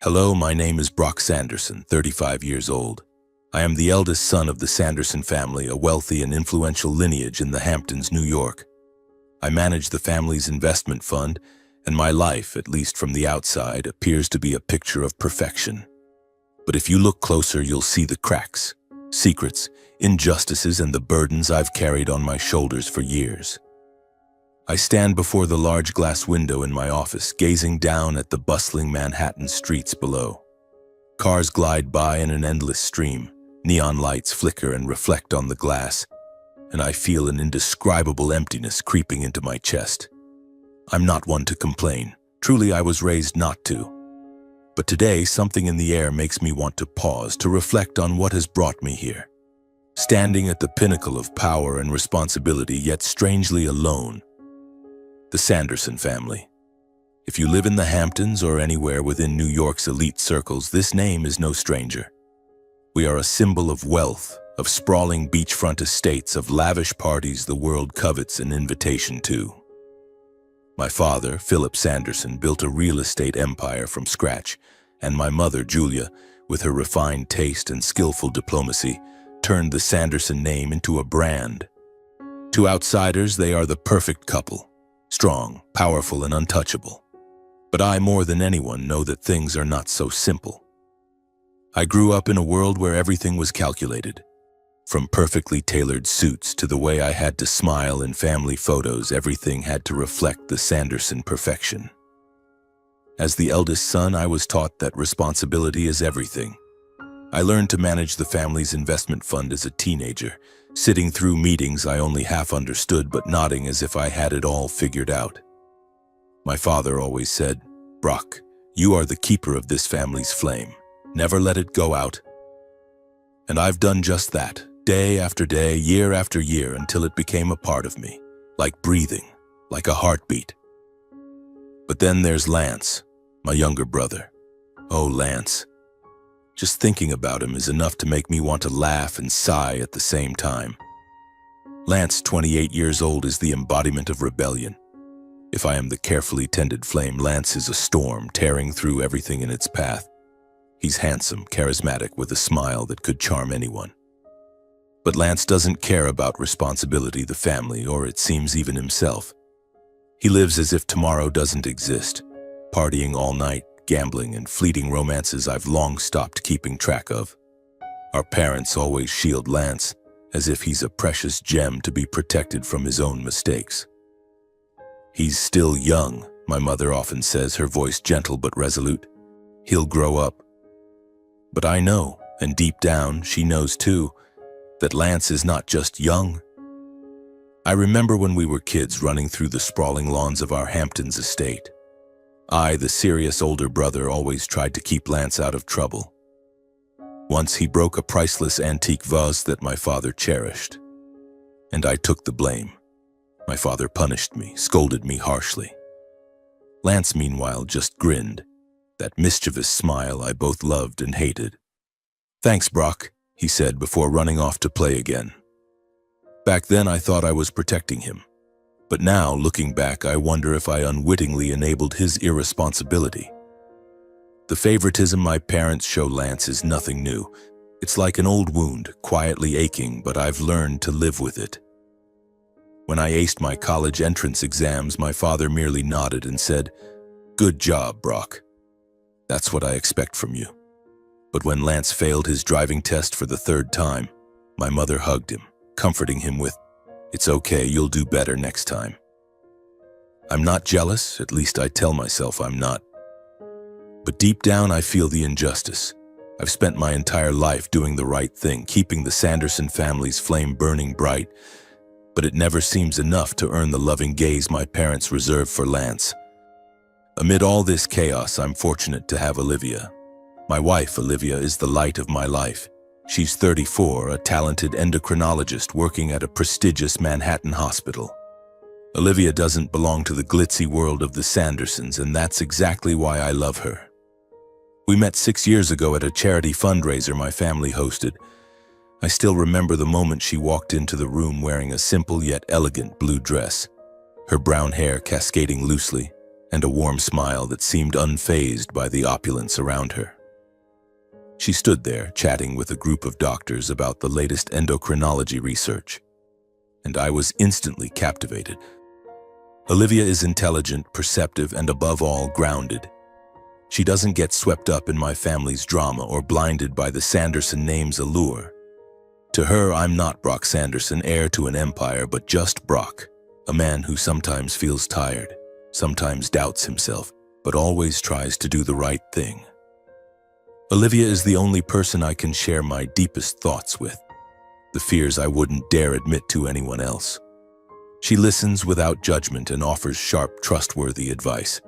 Hello, my name is Brock Sanderson, 35 years old. I am the eldest son of the Sanderson family, a wealthy and influential lineage in the Hamptons, New York. I manage the family's investment fund, and my life, at least from the outside, appears to be a picture of perfection. But if you look closer, you'll see the cracks, secrets, injustices, and the burdens I've carried on my shoulders for years. I stand before the large glass window in my office, gazing down at the bustling Manhattan streets below. Cars glide by in an endless stream, neon lights flicker and reflect on the glass, and I feel an indescribable emptiness creeping into my chest. I'm not one to complain. Truly, I was raised not to. But today, something in the air makes me want to pause, to reflect on what has brought me here. Standing at the pinnacle of power and responsibility, yet strangely alone. The Sanderson family. If you live in the Hamptons or anywhere within New York's elite circles, this name is no stranger. We are a symbol of wealth, of sprawling beachfront estates, of lavish parties the world covets an invitation to. My father, Philip Sanderson, built a real estate empire from scratch, and my mother, Julia, with her refined taste and skillful diplomacy, turned the Sanderson name into a brand. To outsiders, they are the perfect couple. Strong, powerful, and untouchable. But I, more than anyone, know that things are not so simple. I grew up in a world where everything was calculated. From perfectly tailored suits to the way I had to smile in family photos, everything had to reflect the Sanderson perfection. As the eldest son, I was taught that responsibility is everything. I learned to manage the family's investment fund as a teenager, sitting through meetings I only half understood but nodding as if I had it all figured out. My father always said, "Brock, you are the keeper of this family's flame. Never let it go out." And I've done just that, day after day, year after year, until it became a part of me, like breathing, like a heartbeat. But then there's Lance, my younger brother. Oh, Lance. Just thinking about him is enough to make me want to laugh and sigh at the same time. Lance, 28 years old, is the embodiment of rebellion. If I am the carefully tended flame, Lance is a storm tearing through everything in its path. He's handsome, charismatic, with a smile that could charm anyone. But Lance doesn't care about responsibility, the family, or it seems even himself. He lives as if tomorrow doesn't exist, partying all night, gambling, and fleeting romances I've long stopped keeping track of. Our parents always shield Lance as if he's a precious gem to be protected from his own mistakes. "He's still young," my mother often says, her voice gentle but resolute. "He'll grow up." But I know, and deep down she knows too, that Lance is not just young. I remember when we were kids running through the sprawling lawns of our Hamptons estate. I, the serious older brother, always tried to keep Lance out of trouble. Once he broke a priceless antique vase that my father cherished, and I took the blame. My father punished me, scolded me harshly. Lance, meanwhile, just grinned, that mischievous smile I both loved and hated. "Thanks, Brock," he said before running off to play again. Back then I thought I was protecting him. But now, looking back, I wonder if I unwittingly enabled his irresponsibility. The favoritism my parents show Lance is nothing new. It's like an old wound, quietly aching, but I've learned to live with it. When I aced my college entrance exams, my father merely nodded and said, "Good job, Brock. That's what I expect from you." But when Lance failed his driving test for the third time, my mother hugged him, comforting him with, "It's okay, you'll do better next time." I'm not jealous, at least I tell myself I'm not. But deep down I feel the injustice. I've spent my entire life doing the right thing, keeping the Sanderson family's flame burning bright, but it never seems enough to earn the loving gaze my parents reserve for Lance. Amid all this chaos, I'm fortunate to have Olivia. My wife, Olivia, is the light of my life. She's 34, a talented endocrinologist working at a prestigious Manhattan hospital. Olivia doesn't belong to the glitzy world of the Sandersons, and that's exactly why I love her. We met 6 years ago at a charity fundraiser my family hosted. I still remember the moment she walked into the room wearing a simple yet elegant blue dress, her brown hair cascading loosely, and a warm smile that seemed unfazed by the opulence around her. She stood there, chatting with a group of doctors about the latest endocrinology research, and I was instantly captivated. Olivia is intelligent, perceptive, and above all, grounded. She doesn't get swept up in my family's drama or blinded by the Sanderson name's allure. To her, I'm not Brock Sanderson, heir to an empire, but just Brock, a man who sometimes feels tired, sometimes doubts himself, but always tries to do the right thing. Olivia is the only person I can share my deepest thoughts with, the fears I wouldn't dare admit to anyone else. She listens without judgment and offers sharp, trustworthy advice.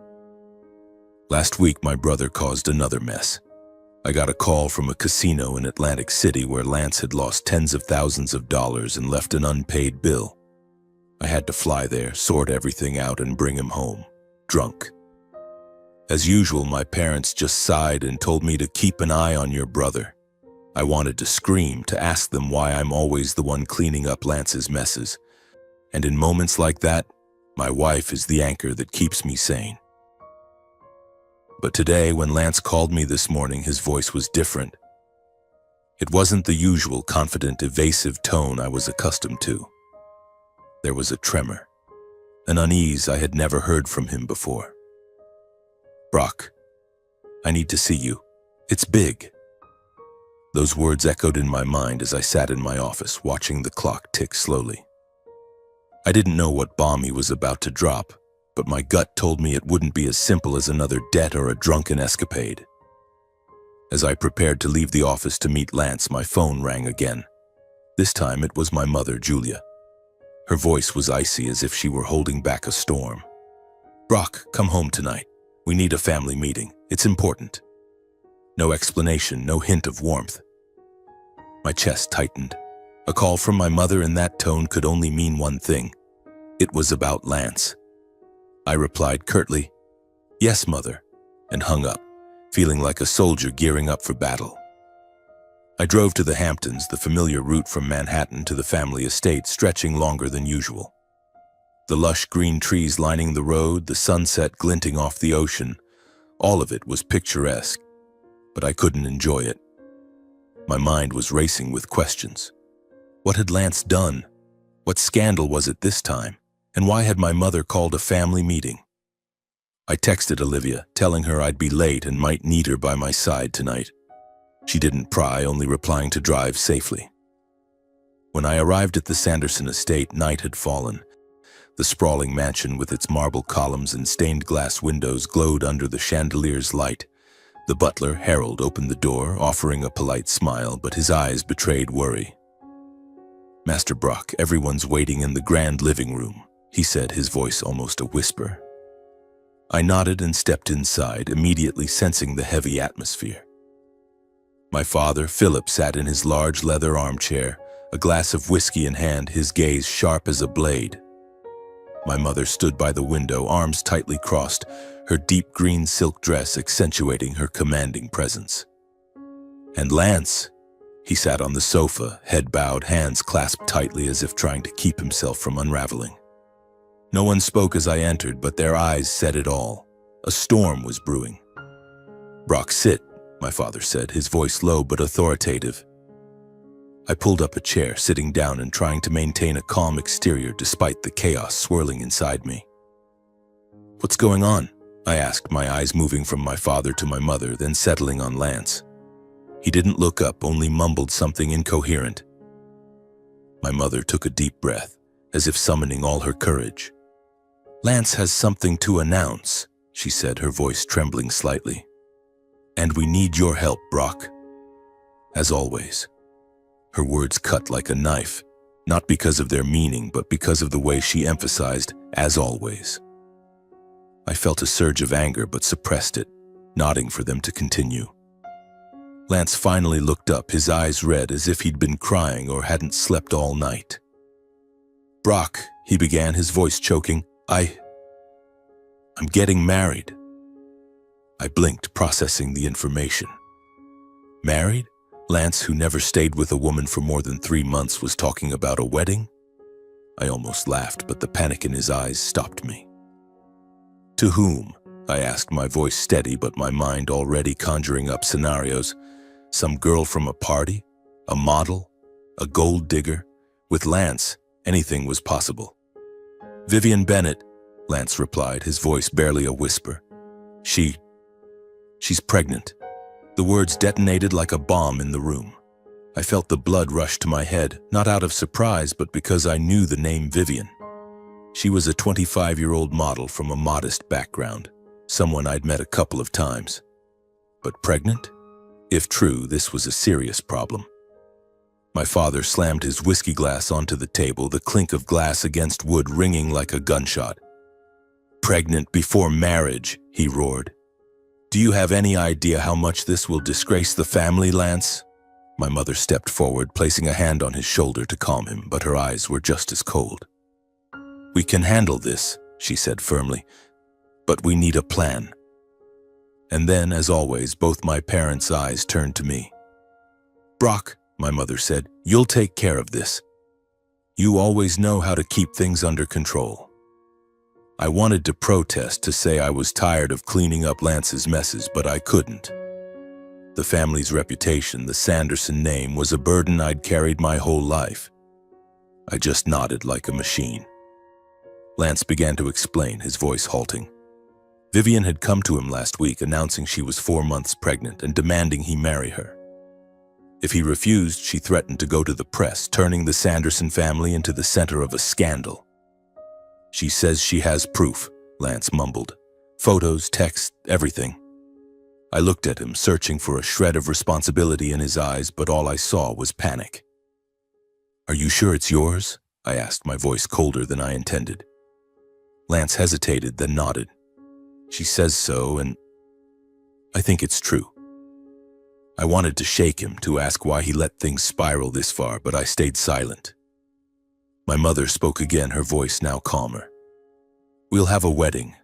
Last week, my brother caused another mess. I got a call from a casino in Atlantic City where Lance had lost tens of thousands of dollars and left an unpaid bill. I had to fly there, sort everything out, and bring him home, drunk. As usual, my parents just sighed and told me to keep an eye on your brother. I wanted to scream, to ask them why I'm always the one cleaning up Lance's messes. And in moments like that, my wife is the anchor that keeps me sane. But today, when Lance called me this morning, his voice was different. It wasn't the usual confident, evasive tone I was accustomed to. There was a tremor, an unease I had never heard from him before. "Brock, I need to see you. It's big." Those words echoed in my mind as I sat in my office, watching the clock tick slowly. I didn't know what bomb he was about to drop, but my gut told me it wouldn't be as simple as another debt or a drunken escapade. As I prepared to leave the office to meet Lance, my phone rang again. This time it was my mother, Julia. Her voice was icy, as if she were holding back a storm. "Brock, come home tonight. We need a family meeting. It's important." No explanation, no hint of warmth. My chest tightened. A call from my mother in that tone could only mean one thing. It was about Lance. I replied curtly, "Yes, Mother," and hung up, feeling like a soldier gearing up for battle. I drove to the Hamptons, the familiar route from Manhattan to the family estate, stretching longer than usual. The lush green trees lining the road, the sunset glinting off the ocean, all of it was picturesque, but I couldn't enjoy it. My mind was racing with questions. What had Lance done? What scandal was it this time? And why had my mother called a family meeting? I texted Olivia, telling her I'd be late and might need her by my side tonight. She didn't pry, only replying to drive safely. When I arrived at the Sanderson estate, night had fallen. The sprawling mansion with its marble columns and stained glass windows glowed under the chandelier's light. The butler, Harold, opened the door, offering a polite smile, but his eyes betrayed worry. "Master Brock, everyone's waiting in the grand living room," he said, his voice almost a whisper. I nodded and stepped inside, immediately sensing the heavy atmosphere. My father, Philip, sat in his large leather armchair, a glass of whiskey in hand, his gaze sharp as a blade. My mother stood by the window, arms tightly crossed, her deep green silk dress accentuating her commanding presence. And Lance, he sat on the sofa, head bowed, hands clasped tightly as if trying to keep himself from unraveling. No one spoke as I entered, but their eyes said it all. A storm was brewing. "Brock, sit," my father said, his voice low but authoritative. I pulled up a chair, sitting down and trying to maintain a calm exterior despite the chaos swirling inside me. "What's going on?" I asked, my eyes moving from my father to my mother, then settling on Lance. He didn't look up, only mumbled something incoherent. My mother took a deep breath, as if summoning all her courage. "Lance has something to announce," she said, her voice trembling slightly. "And we need your help, Brock." As always. Her words cut like a knife, not because of their meaning, but because of the way she emphasized, "as always." I felt a surge of anger but suppressed it, nodding for them to continue. Lance finally looked up, his eyes red as if he'd been crying or hadn't slept all night. "Brock," he began, his voice choking, I'm getting married." I blinked, processing the information. Married? Lance, who never stayed with a woman for more than 3 months, was talking about a wedding? I almost laughed, but the panic in his eyes stopped me. To whom? I asked, my voice steady but my mind already conjuring up scenarios. Some girl from a party? A model? A gold digger? With Lance, anything was possible. Vivian Bennett, Lance replied, his voice barely a whisper. She's pregnant. The words detonated like a bomb in the room. I felt the blood rush to my head, not out of surprise, but because I knew the name Vivian. She was a 25-year-old model from a modest background, someone I'd met a couple of times. But pregnant? If true, this was a serious problem. My father slammed his whiskey glass onto the table, the clink of glass against wood ringing like a gunshot. Pregnant before marriage, he roared. Do you have any idea how much this will disgrace the family, Lance? My mother stepped forward, placing a hand on his shoulder to calm him, but her eyes were just as cold. We can handle this, she said firmly, but we need a plan. And then, as always, both my parents' eyes turned to me. Brock, my mother said, you'll take care of this. You always know how to keep things under control. I wanted to protest, to say I was tired of cleaning up Lance's messes, but I couldn't. The family's reputation, the Sanderson name, was a burden I'd carried my whole life. I just nodded like a machine. Lance began to explain, his voice halting. Vivian had come to him last week announcing she was 4 months pregnant and demanding he marry her. If he refused, she threatened to go to the press, turning the Sanderson family into the center of a scandal. She says she has proof, Lance mumbled. Photos, texts, everything. I looked at him, searching for a shred of responsibility in his eyes, but all I saw was panic. Are you sure it's yours? I asked, my voice colder than I intended. Lance hesitated, then nodded. She says so, and I think it's true. I wanted to shake him, to ask why he let things spiral this far, but I stayed silent. My mother spoke again, her voice now calmer. We'll have a wedding,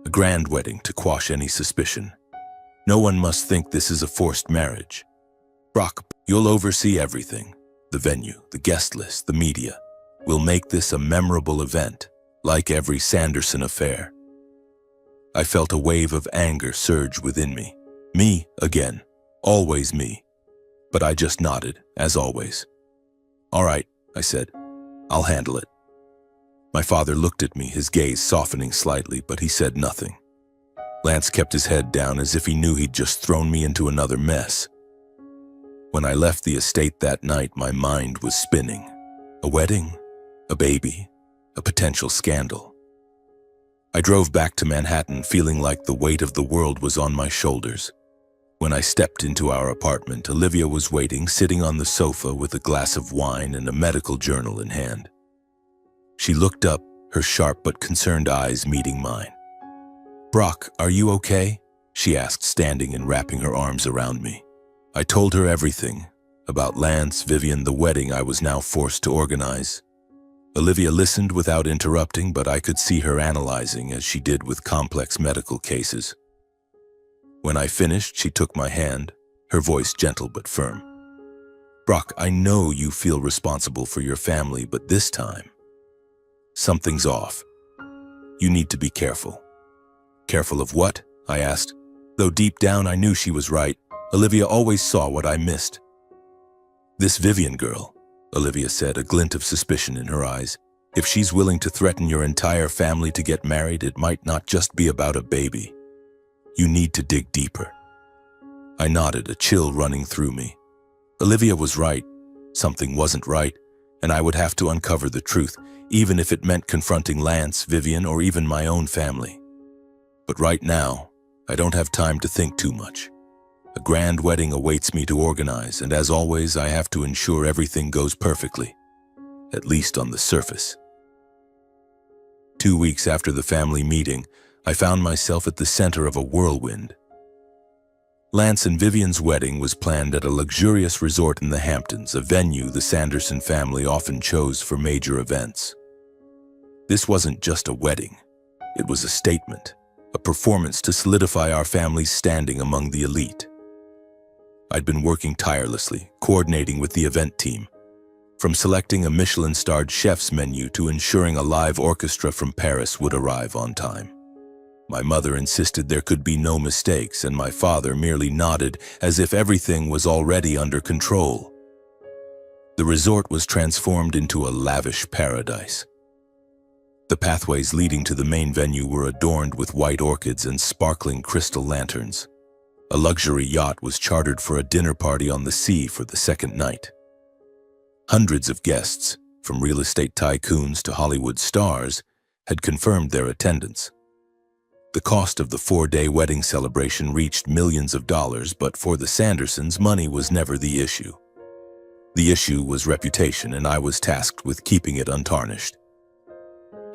a grand wedding, to quash any suspicion. No one must think this is a forced marriage. Brock, you'll oversee everything. The venue, the guest list, the media. We'll make this a memorable event, like every Sanderson affair. I felt a wave of anger surge within me. Me again. Always me. But I just nodded, as always. All right, I said. I'll handle it. My father looked at me, his gaze softening slightly, but he said nothing. Lance kept his head down as if he knew he'd just thrown me into another mess. When I left the estate that night, my mind was spinning. A wedding? A baby? A potential scandal? I drove back to Manhattan, feeling like the weight of the world was on my shoulders. When I stepped into our apartment, Olivia was waiting, sitting on the sofa with a glass of wine and a medical journal in hand. She looked up, her sharp but concerned eyes meeting mine. Brock, are you okay? She asked, standing and wrapping her arms around me. I told her everything, about Lance, Vivian, the wedding I was now forced to organize. Olivia listened without interrupting, but I could see her analyzing, as she did with complex medical cases. When I finished, she took my hand, her voice gentle but firm. Brock, I know you feel responsible for your family, but this time, something's off. You need to be careful. Careful of what? I asked. Though deep down I knew she was right, Olivia always saw what I missed. This Vivian girl, Olivia said, a glint of suspicion in her eyes. If she's willing to threaten your entire family to get married, it might not just be about a baby. You need to dig deeper. I nodded, a chill running through me. Olivia was right. Something wasn't right, and I would have to uncover the truth, even if it meant confronting Lance, Vivian, or even my own family. But right now, I don't have time to think too much. A grand wedding awaits me to organize, and as always, I have to ensure everything goes perfectly, at least on the surface. 2 weeks after the family meeting, I found myself at the center of a whirlwind. Lance and Vivian's wedding was planned at a luxurious resort in the Hamptons, a venue the Sanderson family often chose for major events. This wasn't just a wedding. It was a statement, a performance to solidify our family's standing among the elite. I'd been working tirelessly, coordinating with the event team, from selecting a Michelin-starred chef's menu to ensuring a live orchestra from Paris would arrive on time. My mother insisted there could be no mistakes, and my father merely nodded as if everything was already under control. The resort was transformed into a lavish paradise. The pathways leading to the main venue were adorned with white orchids and sparkling crystal lanterns. A luxury yacht was chartered for a dinner party on the sea for the second night. Hundreds of guests, from real estate tycoons to Hollywood stars, had confirmed their attendance. The cost of the 4-day wedding celebration reached millions of dollars, but for the Sandersons, money was never the issue. The issue was reputation, and I was tasked with keeping it untarnished.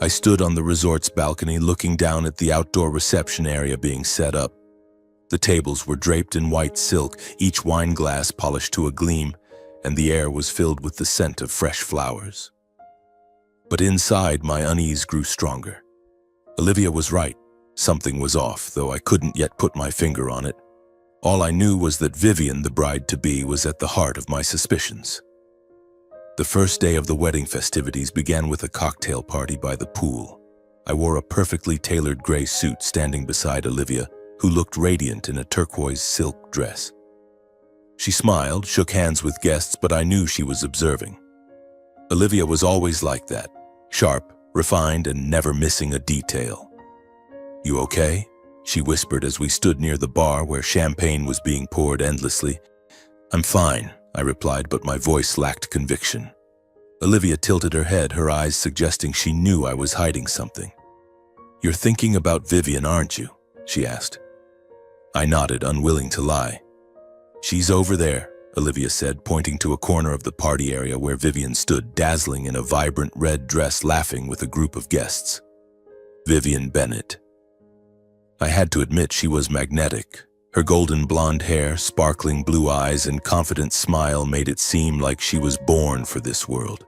I stood on the resort's balcony looking down at the outdoor reception area being set up. The tables were draped in white silk, each wine glass polished to a gleam, and the air was filled with the scent of fresh flowers. But inside, my unease grew stronger. Olivia was right. Something was off, though I couldn't yet put my finger on it. All I knew was that Vivian, the bride-to-be, was at the heart of my suspicions. The first day of the wedding festivities began with a cocktail party by the pool. I wore a perfectly tailored gray suit standing beside Olivia, who looked radiant in a turquoise silk dress. She smiled, shook hands with guests, but I knew she was observing. Olivia was always like that, sharp, refined, and never missing a detail. "You okay?" she whispered as we stood near the bar where champagne was being poured endlessly. "I'm fine," I replied, but my voice lacked conviction. Olivia tilted her head, her eyes suggesting she knew I was hiding something. "You're thinking about Vivian, aren't you?" she asked. I nodded, unwilling to lie. "She's over there," Olivia said, pointing to a corner of the party area where Vivian stood, dazzling in a vibrant red dress, laughing with a group of guests. Vivian Bennett. I had to admit she was magnetic. Her golden blonde hair, sparkling blue eyes, and confident smile made it seem like she was born for this world.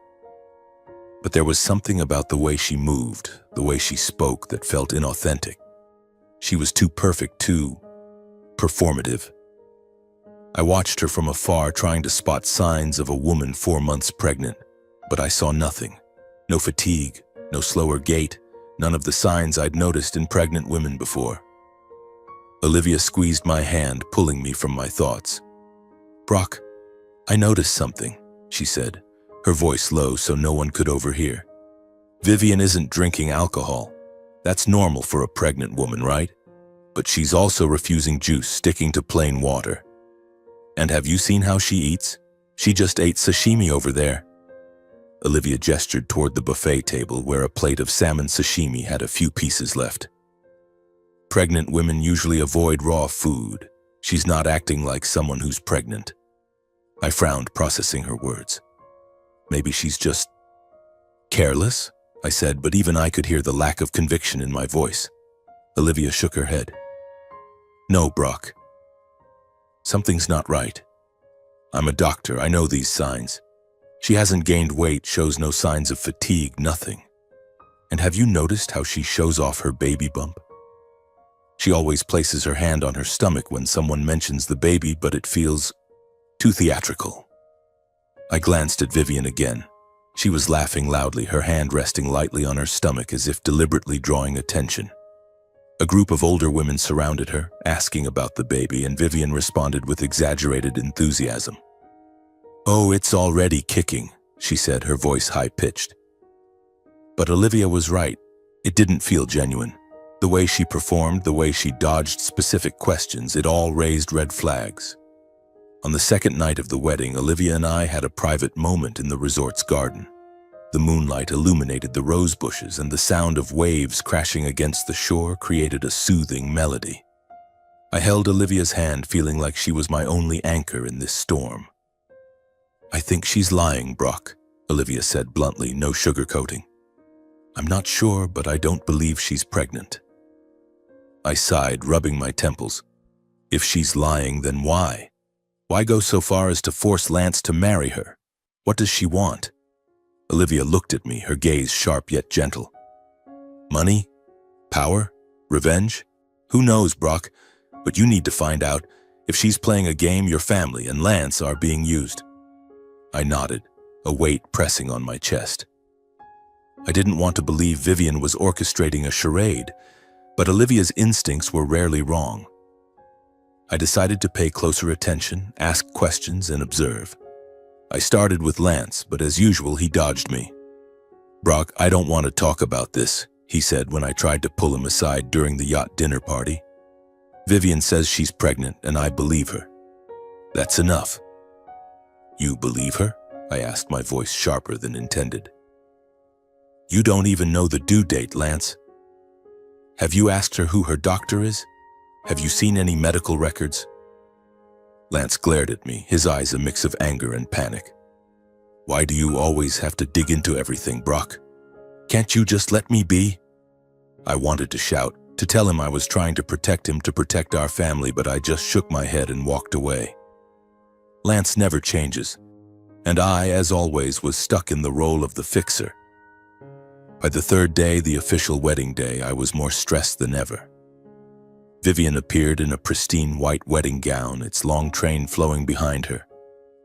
But there was something about the way she moved, the way she spoke, that felt inauthentic. She was too perfect, too performative. I watched her from afar, trying to spot signs of a woman 4 months pregnant, but I saw nothing. No fatigue, no slower gait, none of the signs I'd noticed in pregnant women before. Olivia squeezed my hand, pulling me from my thoughts. "Brock, I noticed something," she said, her voice low so no one could overhear. "Vivian isn't drinking alcohol. That's normal for a pregnant woman, right? But she's also refusing juice, sticking to plain water. And have you seen how she eats? She just ate sashimi over there." Olivia gestured toward the buffet table where a plate of salmon sashimi had a few pieces left. "Pregnant women usually avoid raw food. She's not acting like someone who's pregnant." I frowned, processing her words. "Maybe she's just careless?" I said, but even I could hear the lack of conviction in my voice. Olivia shook her head. "No, Brock. Something's not right. I'm a doctor, I know these signs. She hasn't gained weight, shows no signs of fatigue, nothing. And have you noticed how she shows off her baby bump? She always places her hand on her stomach when someone mentions the baby, but it feels too theatrical." I glanced at Vivian again. She was laughing loudly, her hand resting lightly on her stomach as if deliberately drawing attention. A group of older women surrounded her, asking about the baby, and Vivian responded with exaggerated enthusiasm. "Oh, it's already kicking," she said, her voice high-pitched. But Olivia was right. It didn't feel genuine. The way she performed, the way she dodged specific questions, it all raised red flags. On the second night of the wedding, Olivia and I had a private moment in the resort's garden. The moonlight illuminated the rose bushes, and the sound of waves crashing against the shore created a soothing melody. I held Olivia's hand, feeling like she was my only anchor in this storm. "I think she's lying, Brock," Olivia said bluntly, no sugarcoating. "I'm not sure, but I don't believe she's pregnant." I sighed, rubbing my temples. If she's lying, then why? Why go so far as to force Lance to marry her? What does she want? Olivia looked at me, her gaze sharp yet gentle. Money? Power? Revenge? Who knows, Brock? But you need to find out. If she's playing a game, your family and Lance are being used. I nodded, a weight pressing on my chest. I didn't want to believe Vivian was orchestrating a charade, But Olivia's instincts were rarely wrong. I decided to pay closer attention, ask questions, and observe. I started with Lance, but as usual, he dodged me. "Brock, I don't want to talk about this," he said when I tried to pull him aside during the yacht dinner party. "Vivian says she's pregnant, and I believe her." "That's enough." "You believe her?" I asked, my voice sharper than intended. "You don't even know the due date, Lance. Have you asked her who her doctor is? Have you seen any medical records?" Lance glared at me, his eyes a mix of anger and panic. "Why do you always have to dig into everything, Brock? Can't you just let me be?" I wanted to shout, to tell him I was trying to protect him, to protect our family, but I just shook my head and walked away. Lance never changes, and I, as always, was stuck in the role of the fixer. By the third day, the official wedding day, I was more stressed than ever. Vivian appeared in a pristine white wedding gown, its long train flowing behind her,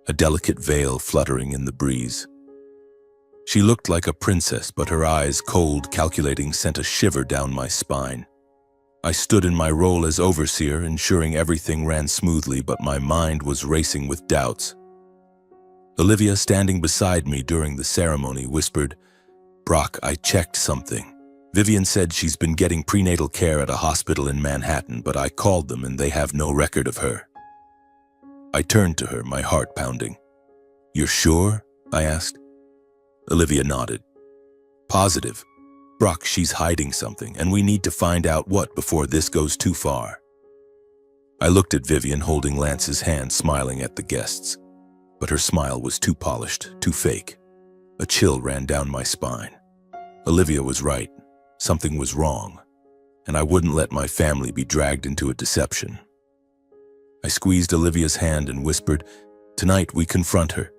a delicate veil fluttering in the breeze. She looked like a princess, but her eyes, cold, calculating, sent a shiver down my spine. I stood in my role as overseer, ensuring everything ran smoothly, but my mind was racing with doubts. Olivia, standing beside me during the ceremony, whispered, "Brock, I checked something. Vivian said she's been getting prenatal care at a hospital in Manhattan, but I called them and they have no record of her." I turned to her, my heart pounding. "You're sure?" I asked. Olivia nodded. "Positive. Brock, she's hiding something, and we need to find out what before this goes too far." I looked at Vivian holding Lance's hand, smiling at the guests. But her smile was too polished, too fake. A chill ran down my spine. Olivia was right. Something was wrong, and I wouldn't let my family be dragged into a deception. I squeezed Olivia's hand and whispered, "Tonight we confront her.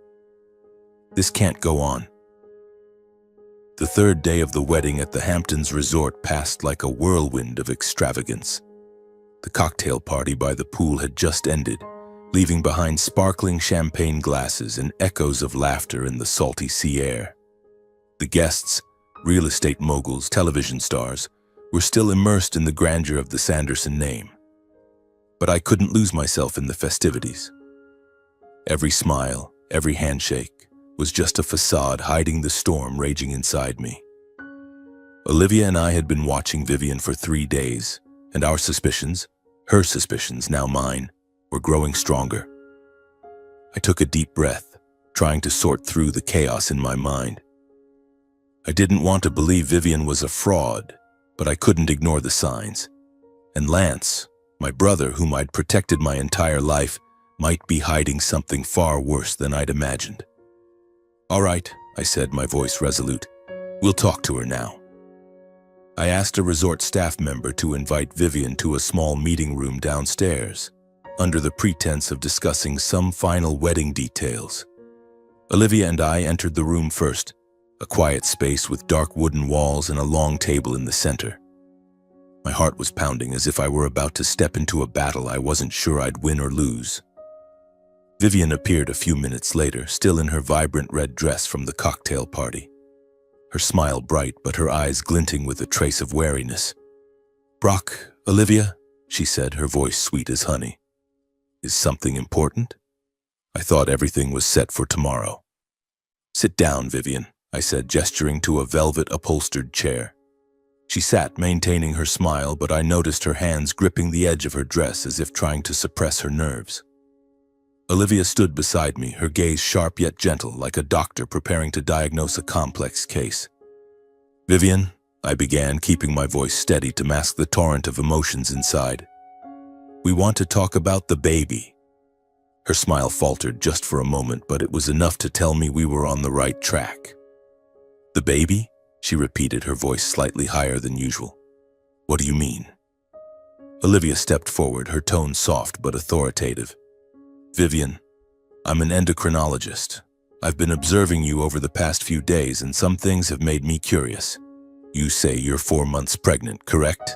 This can't go on." The third day of the wedding at the Hamptons resort passed like a whirlwind of extravagance. The cocktail party by the pool had just ended, leaving behind sparkling champagne glasses and echoes of laughter in the salty sea air. The guests, real estate moguls, television stars, were still immersed in the grandeur of the Sanderson name. But I couldn't lose myself in the festivities. Every smile, every handshake, was just a facade hiding the storm raging inside me. Olivia and I had been watching Vivian for 3 days, and our suspicions, her suspicions, now mine, were growing stronger. I took a deep breath, trying to sort through the chaos in my mind. I didn't want to believe Vivian was a fraud, but I couldn't ignore the signs. And Lance, my brother whom I'd protected my entire life, might be hiding something far worse than I'd imagined. "All right," I said, my voice resolute. "We'll talk to her now." I asked a resort staff member to invite Vivian to a small meeting room downstairs, under the pretense of discussing some final wedding details. Olivia and I entered the room first, a quiet space with dark wooden walls and a long table in the center. My heart was pounding as if I were about to step into a battle I wasn't sure I'd win or lose. Vivian appeared a few minutes later, still in her vibrant red dress from the cocktail party. Her smile bright, but her eyes glinting with a trace of wariness. "Brock, Olivia," she said, her voice sweet as honey. "Is something important? I thought everything was set for tomorrow." "Sit down, Vivian," I said, gesturing to a velvet-upholstered chair. She sat, maintaining her smile, but I noticed her hands gripping the edge of her dress as if trying to suppress her nerves. Olivia stood beside me, her gaze sharp yet gentle, like a doctor preparing to diagnose a complex case. "Vivian," I began, keeping my voice steady to mask the torrent of emotions inside. "We want to talk about the baby." Her smile faltered just for a moment, but it was enough to tell me we were on the right track. "The baby?" she repeated, her voice slightly higher than usual. "What do you mean?" Olivia stepped forward, her tone soft but authoritative. "Vivian, I'm an endocrinologist. I've been observing you over the past few days, and some things have made me curious. You say you're 4 months pregnant, correct?"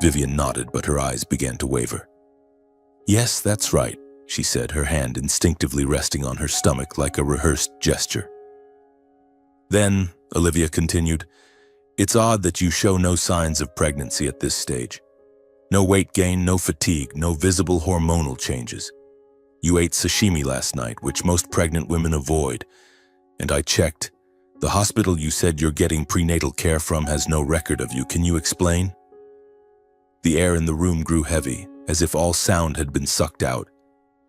Vivian nodded, but her eyes began to waver. "Yes, that's right," she said, her hand instinctively resting on her stomach like a rehearsed gesture. "Then," Olivia continued, It's odd that you show no signs of pregnancy at this stage. No weight gain, no fatigue, no visible hormonal changes. You ate sashimi last night, which most pregnant women avoid. And I checked. The hospital you said you're getting prenatal care from has no record of you. Can you explain? The air in the room grew heavy, as if all sound had been sucked out.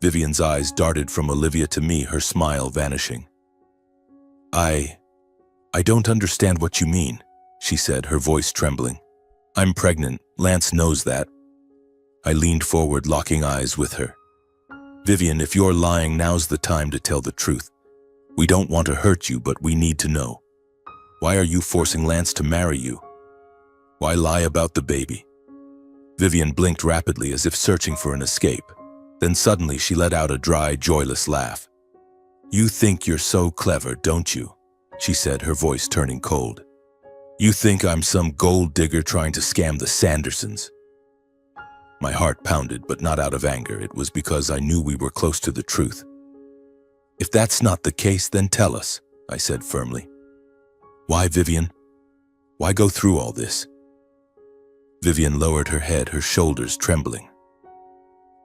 Vivian's eyes darted from Olivia to me, her smile vanishing. I don't understand what you mean, she said, her voice trembling. I'm pregnant. Lance knows that. I leaned forward, locking eyes with her. Vivian, if you're lying, now's the time to tell the truth. We don't want to hurt you, but we need to know. Why are you forcing Lance to marry you? Why lie about the baby? Vivian blinked rapidly as if searching for an escape. Then suddenly she let out a dry, joyless laugh. You think you're so clever, don't you? She said, her voice turning cold. You think I'm some gold digger trying to scam the Sandersons. My heart pounded, but not out of anger. It was because I knew we were close to the truth. If that's not the case, then tell us, I said firmly. Why, Vivian? Why go through all this? Vivian lowered her head, her shoulders trembling.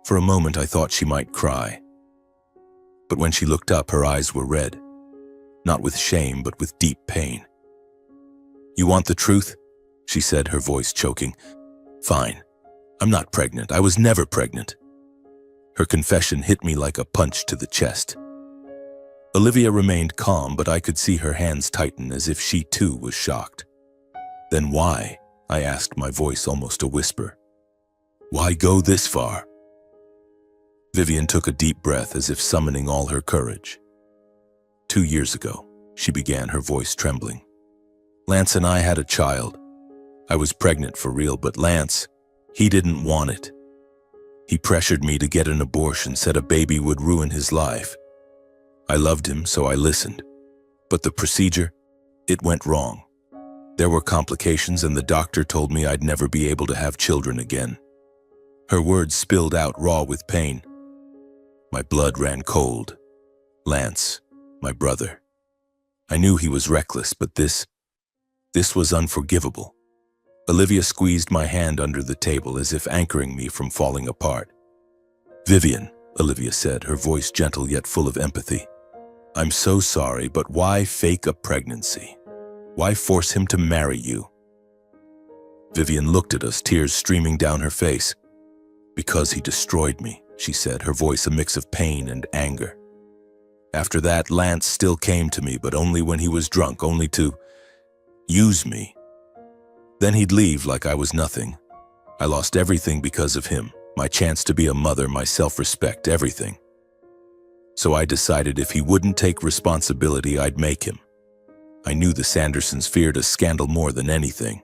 For a moment, I thought she might cry. But when she looked up, her eyes were red. Not with shame, but with deep pain. You want the truth? She said, her voice choking. Fine. I'm not pregnant. I was never pregnant. Her confession hit me like a punch to the chest. Olivia remained calm, but I could see her hands tighten as if she too was shocked. Then why? I asked, my voice almost a whisper. Why go this far? Vivian took a deep breath as if summoning all her courage. 2 years ago, she began, her voice trembling. Lance and I had a child. I was pregnant for real, but Lance, he didn't want it. He pressured me to get an abortion, said a baby would ruin his life. I loved him, so I listened. But the procedure, it went wrong. There were complications, and the doctor told me I'd never be able to have children again. Her words spilled out raw with pain. My blood ran cold. Lance, my brother. I knew he was reckless, but this was unforgivable. Olivia squeezed my hand under the table as if anchoring me from falling apart. Vivian, Olivia said, her voice gentle yet full of empathy. I'm so sorry, but why fake a pregnancy? Why force him to marry you? Vivian looked at us, tears streaming down her face. Because he destroyed me, she said, her voice a mix of pain and anger. After that, Lance still came to me, but only when he was drunk, only to use me. Then he'd leave like I was nothing. I lost everything because of him, my chance to be a mother, my self-respect, everything. So I decided if he wouldn't take responsibility, I'd make him. I knew the Sandersons feared a scandal more than anything.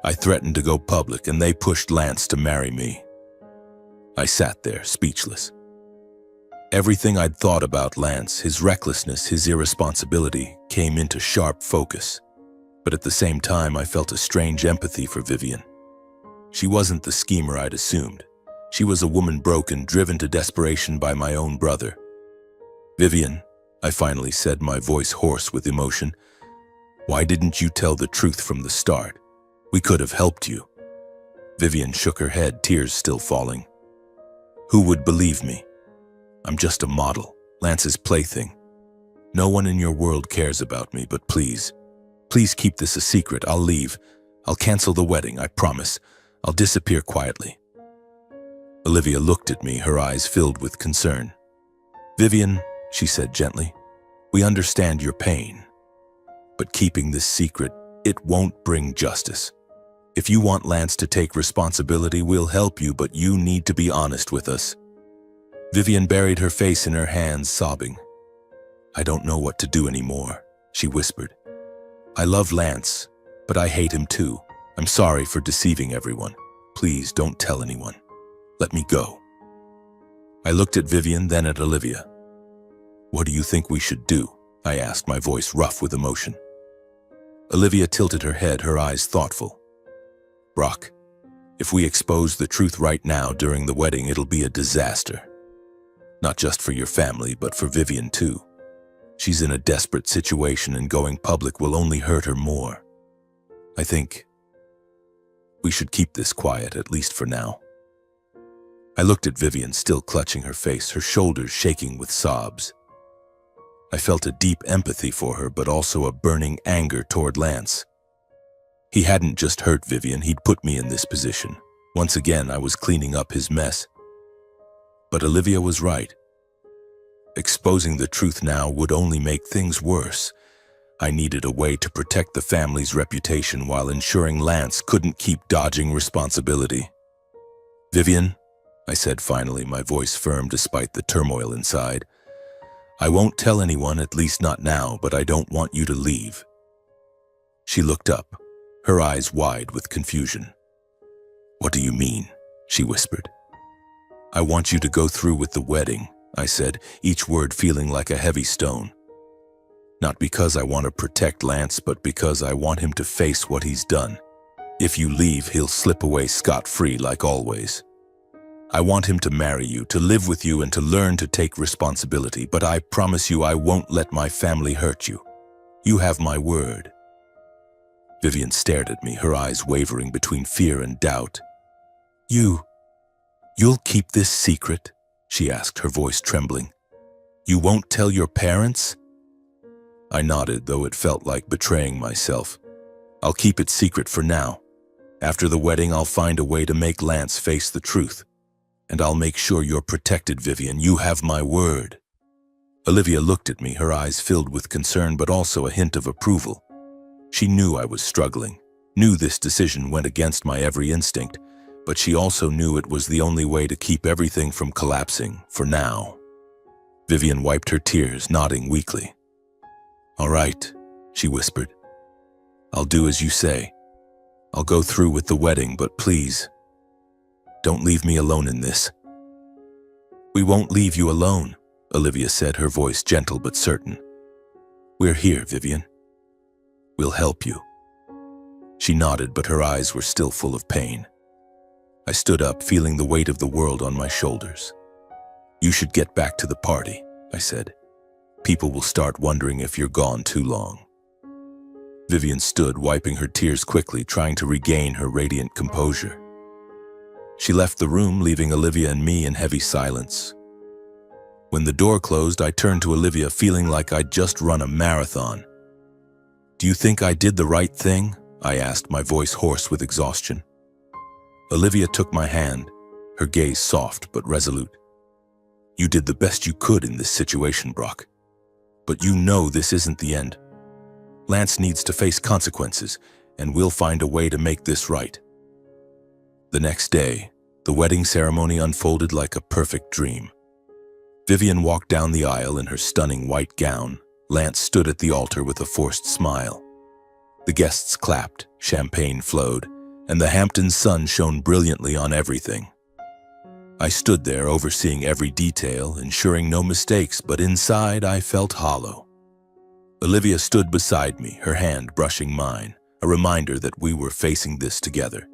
I threatened to go public, and they pushed Lance to marry me. I sat there, speechless. Everything I'd thought about Lance, his recklessness, his irresponsibility, came into sharp focus. But at the same time, I felt a strange empathy for Vivian. She wasn't the schemer I'd assumed. She was a woman broken, driven to desperation by my own brother. Vivian, I finally said, my voice hoarse with emotion, why didn't you tell the truth from the start? We could have helped you. Vivian shook her head, tears still falling. Who would believe me? I'm just a model, Lance's plaything. No one in your world cares about me, but please keep this a secret. I'll leave. I'll cancel the wedding, I promise. I'll disappear quietly. Olivia looked at me, her eyes filled with concern. Vivian, she said gently, we understand your pain. But keeping this secret, it won't bring justice. If you want Lance to take responsibility, we'll help you, but you need to be honest with us. Vivian buried her face in her hands, sobbing. I don't know what to do anymore, she whispered. I love Lance, but I hate him too. I'm sorry for deceiving everyone. Please don't tell anyone. Let me go. I looked at Vivian, then at Olivia. What do you think we should do? I asked, my voice rough with emotion. Olivia tilted her head, her eyes thoughtful. Brock, if we expose the truth right now during the wedding, it'll be a disaster. Not just for your family, but for Vivian too. She's in a desperate situation, and going public will only hurt her more. I think we should keep this quiet, at least for now. I looked at Vivian, still clutching her face, her shoulders shaking with sobs. I felt a deep empathy for her, but also a burning anger toward Lance. He hadn't just hurt Vivian, he'd put me in this position. Once again, I was cleaning up his mess. But Olivia was right. Exposing the truth now would only make things worse. I needed a way to protect the family's reputation while ensuring Lance couldn't keep dodging responsibility. "Vivian," I said finally, my voice firm despite the turmoil inside. "I won't tell anyone, at least not now, but I don't want you to leave." She looked up, her eyes wide with confusion. "What do you mean?" she whispered. "I want you to go through with the wedding," I said, each word feeling like a heavy stone. "Not because I want to protect Lance, but because I want him to face what he's done. If you leave, he'll slip away scot-free like always. I want him to marry you, to live with you, and to learn to take responsibility, but I promise you I won't let my family hurt you. You have my word." Vivian stared at me, her eyes wavering between fear and doubt. You'll keep this secret?" she asked, her voice trembling. "You won't tell your parents?" I nodded, though it felt like betraying myself. "I'll keep it secret for now. After the wedding, I'll find a way to make Lance face the truth. And I'll make sure you're protected, Vivian. You have my word." Olivia looked at me, her eyes filled with concern but also a hint of approval. She knew I was struggling, knew this decision went against my every instinct, but she also knew it was the only way to keep everything from collapsing, for now. Vivian wiped her tears, nodding weakly. "All right," she whispered. "I'll do as you say. I'll go through with the wedding, but please, don't leave me alone in this." "We won't leave you alone," Olivia said, her voice gentle but certain. "We're here, Vivian. We'll help you." She nodded, but her eyes were still full of pain. I stood up, feeling the weight of the world on my shoulders. "You should get back to the party," I said. "People will start wondering if you're gone too long." Vivian stood, wiping her tears quickly, trying to regain her radiant composure. She left the room, leaving Olivia and me in heavy silence. When the door closed, I turned to Olivia, feeling like I'd just run a marathon. "Do you think I did the right thing?" I asked, my voice hoarse with exhaustion. Olivia took my hand, her gaze soft but resolute. "You did the best you could in this situation, Brock. But you know this isn't the end. Lance needs to face consequences, and we'll find a way to make this right." The next day, the wedding ceremony unfolded like a perfect dream. Vivian walked down the aisle in her stunning white gown. Lance stood at the altar with a forced smile. The guests clapped, champagne flowed, and the Hampton sun shone brilliantly on everything. I stood there, overseeing every detail, ensuring no mistakes, but inside I felt hollow. Olivia stood beside me, her hand brushing mine, a reminder that we were facing this together.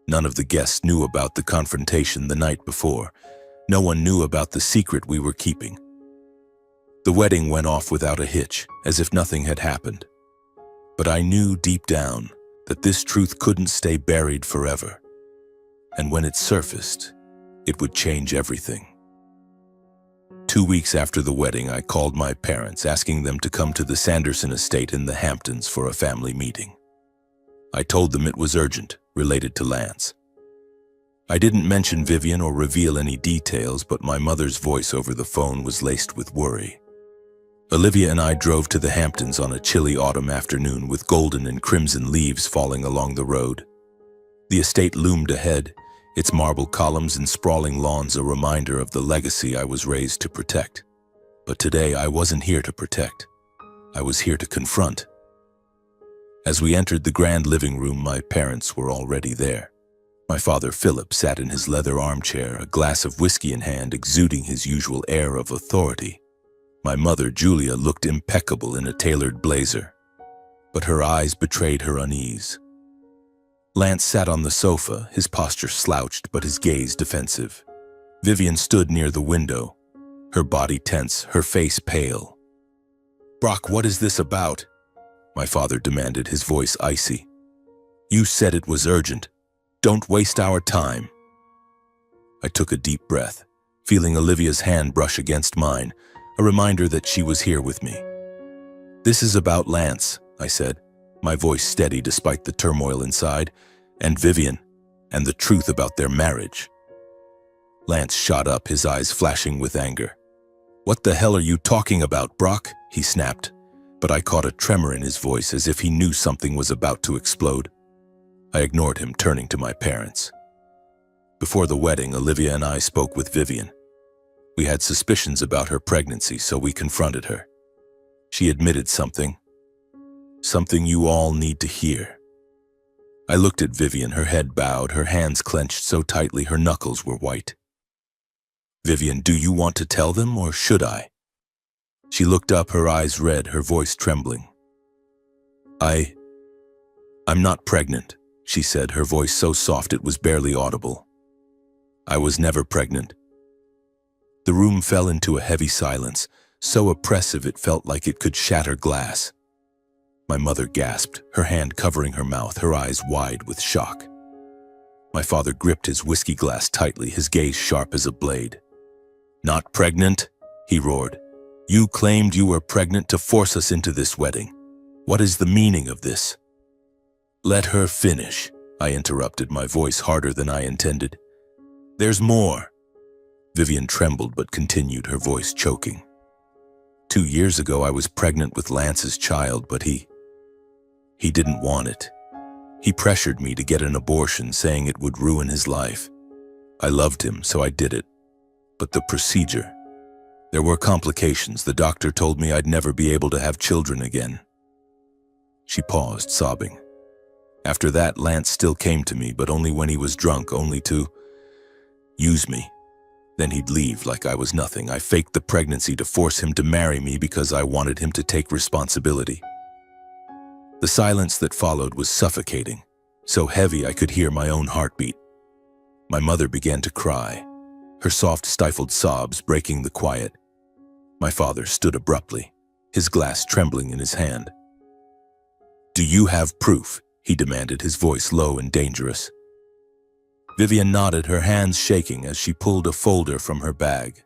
None of the guests knew about the confrontation the night before. No one knew about the secret we were keeping. The wedding went off without a hitch, as if nothing had happened. But I knew deep down that this truth couldn't stay buried forever. And when it surfaced, it would change everything. 2 weeks after the wedding, I called my parents, asking them to come to the Sanderson estate in the Hamptons for a family meeting. I told them it was urgent, related to Lance. I didn't mention Vivian or reveal any details, but my mother's voice over the phone was laced with worry. Olivia and I drove to the Hamptons on a chilly autumn afternoon with golden and crimson leaves falling along the road. The estate loomed ahead, its marble columns and sprawling lawns a reminder of the legacy I was raised to protect. But today I wasn't here to protect. I was here to confront. As we entered the grand living room, my parents were already there. My father, Philip, sat in his leather armchair, a glass of whiskey in hand, exuding his usual air of authority. My mother, Julia, looked impeccable in a tailored blazer, but her eyes betrayed her unease. Lance sat on the sofa, his posture slouched but his gaze defensive. Vivian stood near the window, her body tense, her face pale. "Brock, what is this about?" my father demanded, his voice icy. "You said it was urgent. Don't waste our time." I took a deep breath, feeling Olivia's hand brush against mine, a reminder that she was here with me. "This is about Lance," I said, my voice steady despite the turmoil inside, "and Vivian, and the truth about their marriage." Lance shot up, his eyes flashing with anger. "What the hell are you talking about, Brock?" he snapped, but I caught a tremor in his voice as if he knew something was about to explode. I ignored him, turning to my parents. Before the wedding, Olivia and I spoke with Vivian. We had suspicions about her pregnancy, so we confronted her. She admitted something you all need to hear. I looked at Vivian, her head bowed, her hands clenched so tightly her knuckles were white. "Vivian, do you want to tell them, or should I?" She looked up, her eyes red, her voice trembling. I'm not pregnant," she said, her voice so soft it was barely audible. "I was never pregnant." The room fell into a heavy silence, so oppressive it felt like it could shatter glass. My mother gasped, her hand covering her mouth, her eyes wide with shock. My father gripped his whiskey glass tightly, his gaze sharp as a blade. "Not pregnant?" he roared. "You claimed you were pregnant to force us into this wedding. What is the meaning of this?" "Let her finish," I interrupted, my voice harder than I intended. "There's more." Vivian trembled but continued, her voice choking. 2 years ago I was pregnant with Lance's child, but he didn't want it. He pressured me to get an abortion, saying it would ruin his life. I loved him, so I did it. But the procedure, there were complications. The doctor told me I'd never be able to have children again. She paused, sobbing. After that, Lance still came to me, but only when he was drunk, only to use me. Then he'd leave like I was nothing. I faked the pregnancy to force him to marry me because I wanted him to take responsibility. The silence that followed was suffocating, so heavy I could hear my own heartbeat. My mother began to cry, her soft, stifled sobs breaking the quiet. My father stood abruptly, his glass trembling in his hand. "Do you have proof?" he demanded, his voice low and dangerous. Vivian nodded, her hands shaking as she pulled a folder from her bag.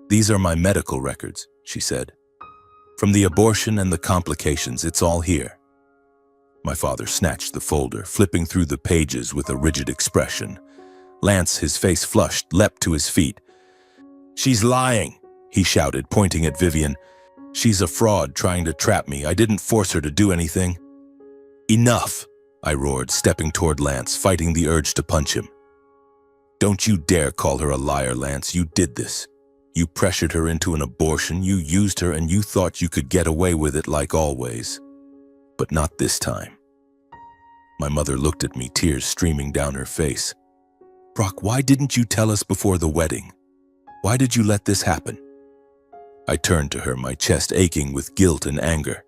"These are my medical records," she said. "From the abortion and the complications, it's all here." My father snatched the folder, flipping through the pages with a rigid expression. Lance, his face flushed, leapt to his feet. "She's lying," he shouted, pointing at Vivian. "She's a fraud trying to trap me. I didn't force her to do anything." "Enough," I roared, stepping toward Lance, fighting the urge to punch him. "Don't you dare call her a liar, Lance. You did this. You pressured her into an abortion, you used her, and you thought you could get away with it like always. But not this time." My mother looked at me, tears streaming down her face. "Brock, why didn't you tell us before the wedding? Why did you let this happen?" I turned to her, my chest aching with guilt and anger.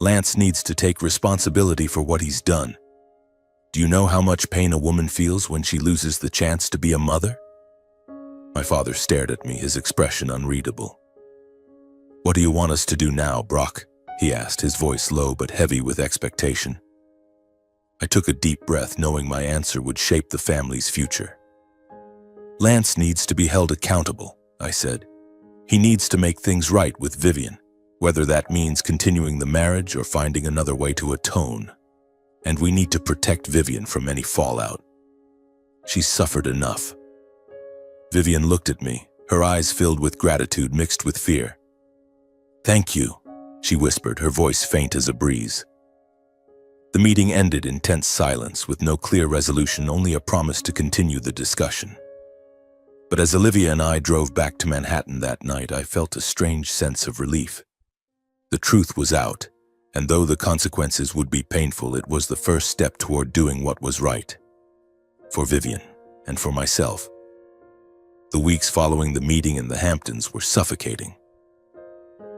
"Lance needs to take responsibility for what he's done. Do you know how much pain a woman feels when she loses the chance to be a mother?" My father stared at me, his expression unreadable. "What do you want us to do now, Brock?" he asked, his voice low but heavy with expectation. I took a deep breath, knowing my answer would shape the family's future. "Lance needs to be held accountable," I said. "He needs to make things right with Vivian, whether that means continuing the marriage or finding another way to atone. And we need to protect Vivian from any fallout. She's suffered enough." Vivian looked at me, her eyes filled with gratitude mixed with fear. "Thank you," she whispered, her voice faint as a breeze. The meeting ended in tense silence, with no clear resolution, only a promise to continue the discussion. But as Olivia and I drove back to Manhattan that night, I felt a strange sense of relief. The truth was out, and though the consequences would be painful, it was the first step toward doing what was right. For Vivian, and for myself. The weeks following the meeting in the Hamptons were suffocating.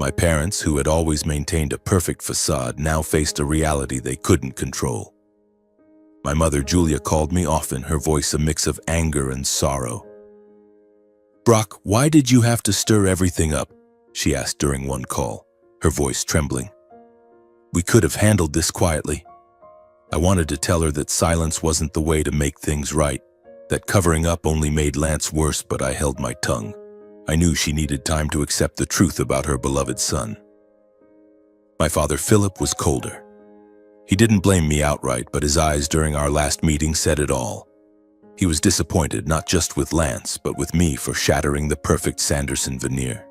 My parents, who had always maintained a perfect facade, now faced a reality they couldn't control. My mother, Julia, called me often, her voice a mix of anger and sorrow. "Brock, why did you have to stir everything up?" she asked during one call, her voice trembling. We could have handled this quietly. I wanted to tell her that silence wasn't the way to make things right, that covering up only made Lance worse, but I held my tongue. I knew she needed time to accept the truth about her beloved son. My father, Philip, was colder. He didn't blame me outright, but his eyes during our last meeting said it all. He was disappointed not just with Lance, but with me for shattering the perfect Sanderson veneer.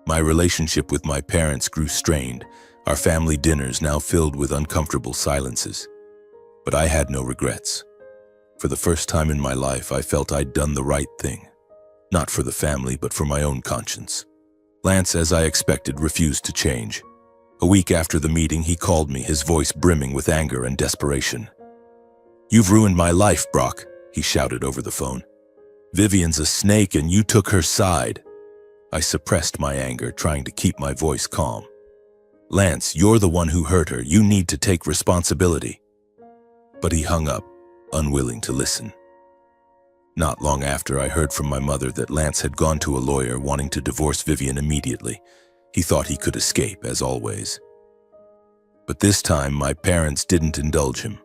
My relationship with my parents grew strained, our family dinners now filled with uncomfortable silences. But I had no regrets. For the first time in my life, I felt I'd done the right thing. Not for the family, but for my own conscience. Lance, as I expected, refused to change. A week after the meeting, he called me, his voice brimming with anger and desperation. "You've ruined my life, Brock," he shouted over the phone. "Vivian's a snake and you took her side." I suppressed my anger, trying to keep my voice calm. "Lance, you're the one who hurt her. You need to take responsibility." But he hung up, unwilling to listen. Not long after, I heard from my mother that Lance had gone to a lawyer wanting to divorce Vivian immediately. He thought he could escape, as always. But this time, my parents didn't indulge him.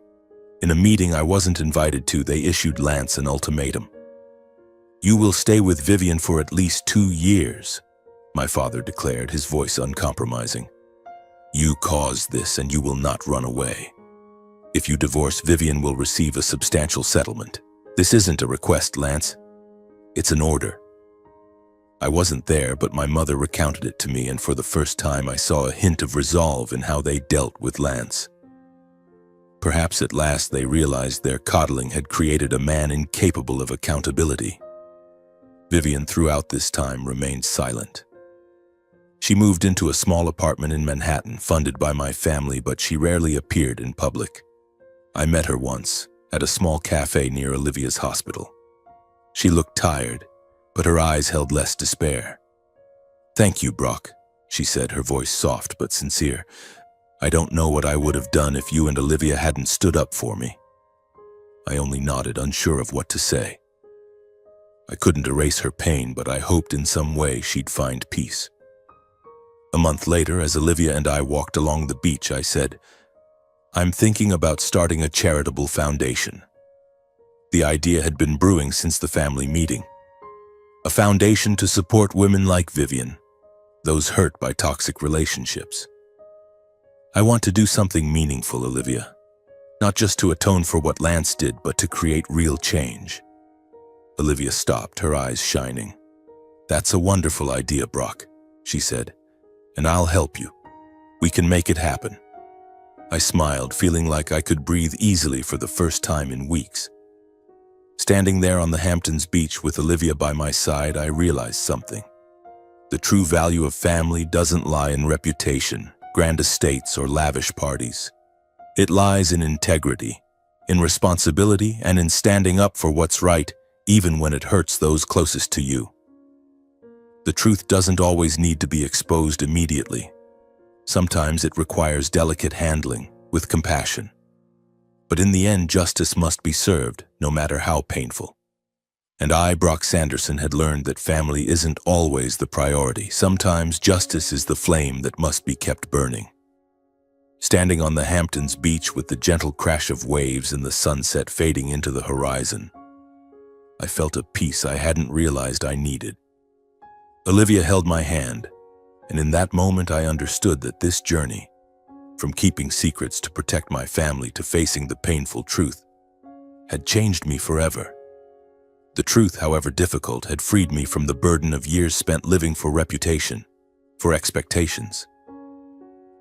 In a meeting I wasn't invited to, they issued Lance an ultimatum. "You will stay with Vivian for at least 2 years, my father declared, his voice uncompromising. "You caused this and you will not run away. If you divorce, Vivian will receive a substantial settlement. This isn't a request, Lance. It's an order." I wasn't there, but my mother recounted it to me, and for the first time I saw a hint of resolve in how they dealt with Lance. Perhaps at last they realized their coddling had created a man incapable of accountability. Vivian, throughout this time, remained silent. She moved into a small apartment in Manhattan, funded by my family, but she rarely appeared in public. I met her once, at a small cafe near Olivia's hospital. She looked tired, but her eyes held less despair. "Thank you, Brock," she said, her voice soft but sincere. "I don't know what I would have done if you and Olivia hadn't stood up for me." I only nodded, unsure of what to say. I couldn't erase her pain, but I hoped in some way she'd find peace. A month later, as Olivia and I walked along the beach, I said, "I'm thinking about starting a charitable foundation." The idea had been brewing since the family meeting. A foundation to support women like Vivian, those hurt by toxic relationships. "I want to do something meaningful, Olivia. Not just to atone for what Lance did, but to create real change." Olivia stopped, her eyes shining. "That's a wonderful idea, Brock," she said, "and I'll help you. We can make it happen." I smiled, feeling like I could breathe easily for the first time in weeks. Standing there on the Hamptons beach with Olivia by my side, I realized something. The true value of family doesn't lie in reputation, grand estates, or lavish parties. It lies in integrity, in responsibility, and in standing up for what's right, even when it hurts those closest to you. The truth doesn't always need to be exposed immediately. Sometimes it requires delicate handling, with compassion. But in the end, justice must be served, no matter how painful. And I, Brock Sanderson, had learned that family isn't always the priority. Sometimes justice is the flame that must be kept burning. Standing on the Hamptons beach with the gentle crash of waves and the sunset fading into the horizon, I felt a peace I hadn't realized I needed. Olivia held my hand, and in that moment I understood that this journey, from keeping secrets to protect my family to facing the painful truth, had changed me forever. The truth, however difficult, had freed me from the burden of years spent living for reputation, for expectations.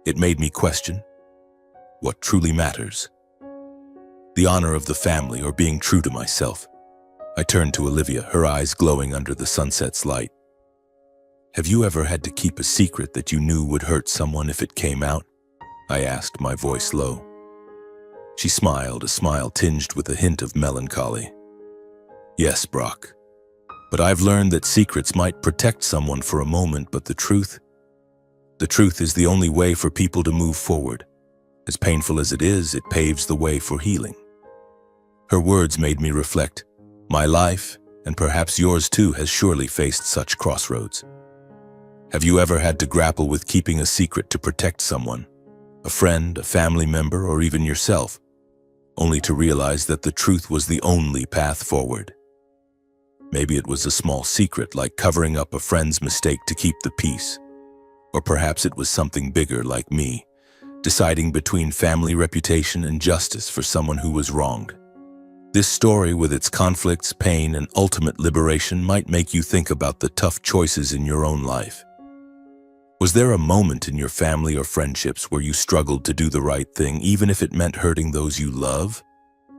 It made me question what truly matters. The honor of the family or being true to myself. I turned to Olivia, her eyes glowing under the sunset's light. "Have you ever had to keep a secret that you knew would hurt someone if it came out?" I asked, my voice low. She smiled, a smile tinged with a hint of melancholy. "Yes, Brock. But I've learned that secrets might protect someone for a moment, but the truth is the only way for people to move forward. As painful as it is, it paves the way for healing." Her words made me reflect. My life, and perhaps yours too, has surely faced such crossroads. Have you ever had to grapple with keeping a secret to protect someone, a friend, a family member, or even yourself, only to realize that the truth was the only path forward. Maybe it was a small secret, like covering up a friend's mistake to keep the peace. Or perhaps it was something bigger, like me, deciding between family reputation and justice for someone who was wronged. This story, with its conflicts, pain, and ultimate liberation, might make you think about the tough choices in your own life. Was there a moment in your family or friendships where you struggled to do the right thing, even if it meant hurting those you love?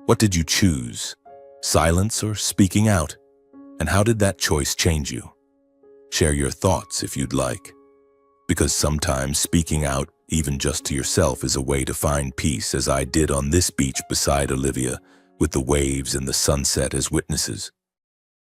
What did you choose? Silence or speaking out? And how did that choice change you? Share your thoughts if you'd like. Because sometimes speaking out, even just to yourself, is a way to find peace, as I did on this beach beside Olivia, with the waves and the sunset as witnesses.